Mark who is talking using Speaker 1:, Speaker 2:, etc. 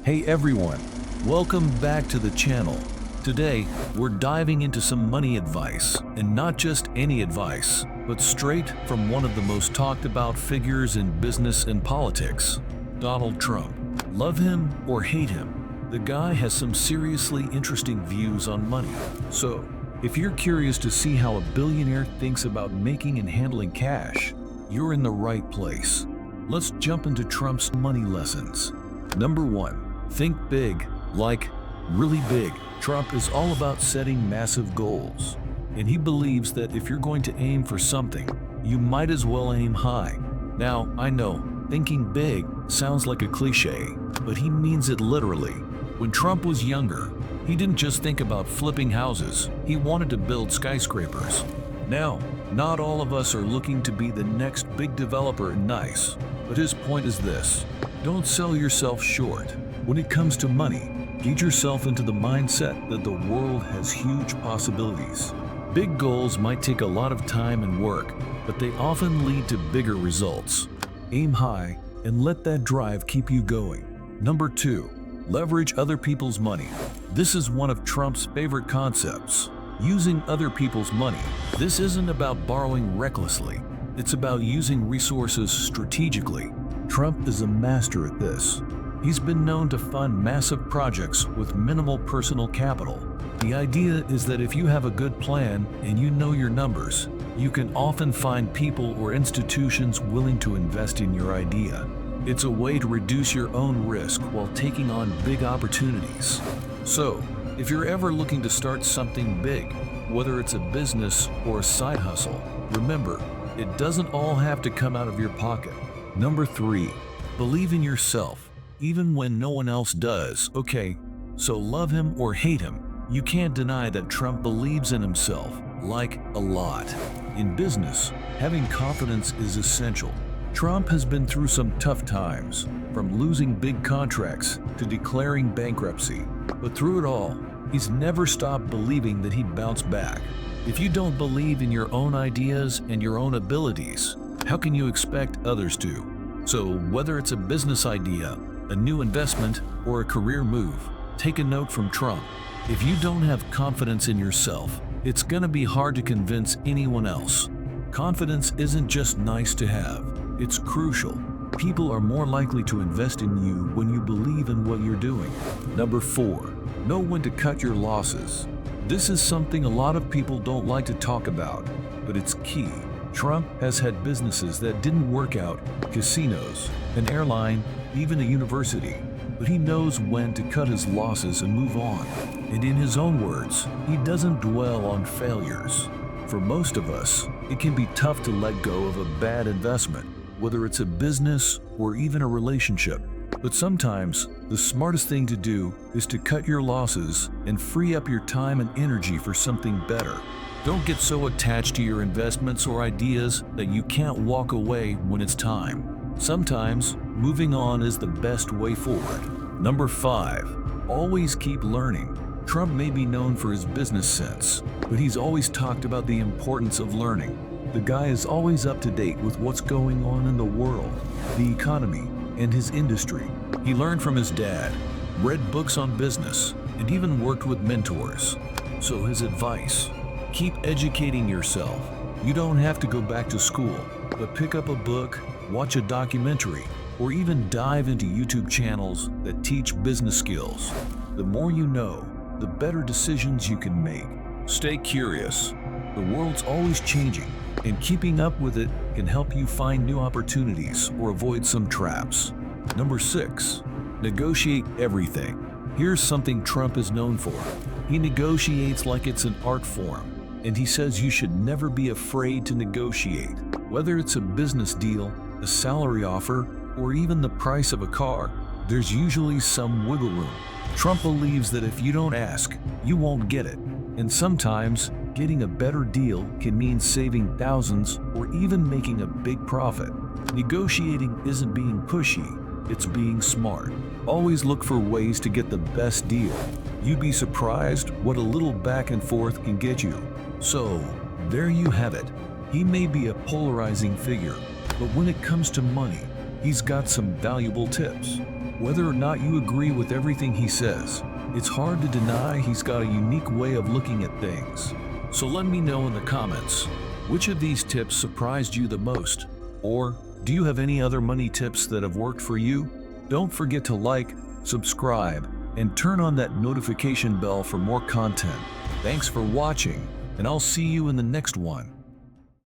Speaker 1: Hey everyone, welcome back to the channel. Today, we're diving into some money advice, and not just any advice, but straight from one of the most talked about figures in business and politics, Donald Trump. Love him or hate him, the guy has some seriously interesting views on money. So, if you're curious to see how a billionaire thinks about making and handling cash, you're in the right place. Let's jump into Trump's money lessons. Number 1. Think big, like really big. Trump is all about setting massive goals, and he believes that if you're going to aim for something, you might as well aim high. Now, I know, thinking big sounds like a cliche, but he means it literally. When Trump was younger, he didn't just think about flipping houses, he wanted to build skyscrapers. Now, not all of us are looking to be the next big developer and nice, but his point is this: don't sell yourself short. When it comes to money, get yourself into the mindset that the world has huge possibilities. Big goals might take a lot of time and work, but they often lead to bigger results. Aim high and let that drive keep you going. Number 2. Leverage other people's money. This is one of Trump's favorite concepts. Using other people's money. This isn't about borrowing recklessly. It's about using resources strategically. Trump is a master at this. He's been known to fund massive projects with minimal personal capital. The idea is that if you have a good plan and you know your numbers, you can often find people or institutions willing to invest in your idea. It's a way to reduce your own risk while taking on big opportunities. So, if you're ever looking to start something big, whether it's a business or a side hustle, remember, it doesn't all have to come out of your pocket. Number 3. Believe in yourself, even when no one else does. Okay, so love him or hate him, you can't deny that Trump believes in himself, like a lot. In business, having confidence is essential. Trump has been through some tough times, from losing big contracts to declaring bankruptcy. But through it all, he's never stopped believing that he'd bounce back. If you don't believe in your own ideas and your own abilities, how can you expect others to? So whether it's a business idea, a new investment, or a career move, take a note from Trump. If you don't have confidence in yourself, it's gonna be hard to convince anyone else. Confidence isn't just nice to have, it's crucial. People are more likely to invest in you when you believe in what you're doing. Number 4. Know when to cut your losses. This is something a lot of people don't like to talk about, but it's key. Trump has had businesses that didn't work out, casinos, an airline, even a university, but he knows when to cut his losses and move on. And in his own words, he doesn't dwell on failures. For most of us, it can be tough to let go of a bad investment, whether it's a business or even a relationship. But sometimes, the smartest thing to do is to cut your losses and free up your time and energy for something better. Don't get so attached to your investments or ideas that you can't walk away when it's time. Sometimes, moving on is the best way forward. Number 5. Always keep learning. Trump may be known for his business sense, but he's always talked about the importance of learning. The guy is always up to date with what's going on in the world, the economy, and his industry. He learned from his dad, read books on business, and even worked with mentors. So his advice: keep educating yourself. You don't have to go back to school, but pick up a book, watch a documentary, or even dive into YouTube channels that teach business skills. The more you know, the better decisions you can make. Stay curious. The world's always changing, and keeping up with it can help you find new opportunities or avoid some traps. Number 6. Negotiate everything. Here's something Trump is known for. He negotiates like it's an art form, and he says you should never be afraid to negotiate. Whether it's a business deal, a salary offer, or even the price of a car, there's usually some wiggle room. Trump believes that if you don't ask, you won't get it. And sometimes, getting a better deal can mean saving thousands or even making a big profit. Negotiating isn't being pushy, it's being smart. Always look for ways to get the best deal. You'd be surprised what a little back and forth can get you. So, there you have it. He may be a polarizing figure, but when it comes to money, he's got some valuable tips. Whether or not you agree with everything he says, it's hard to deny he's got a unique way of looking at things. So let me know in the comments, which of these tips surprised you the most? Or do you have any other money tips that have worked for you? Don't forget to like, subscribe, and turn on that notification bell for more content. Thanks for watching, and I'll see you in the next one.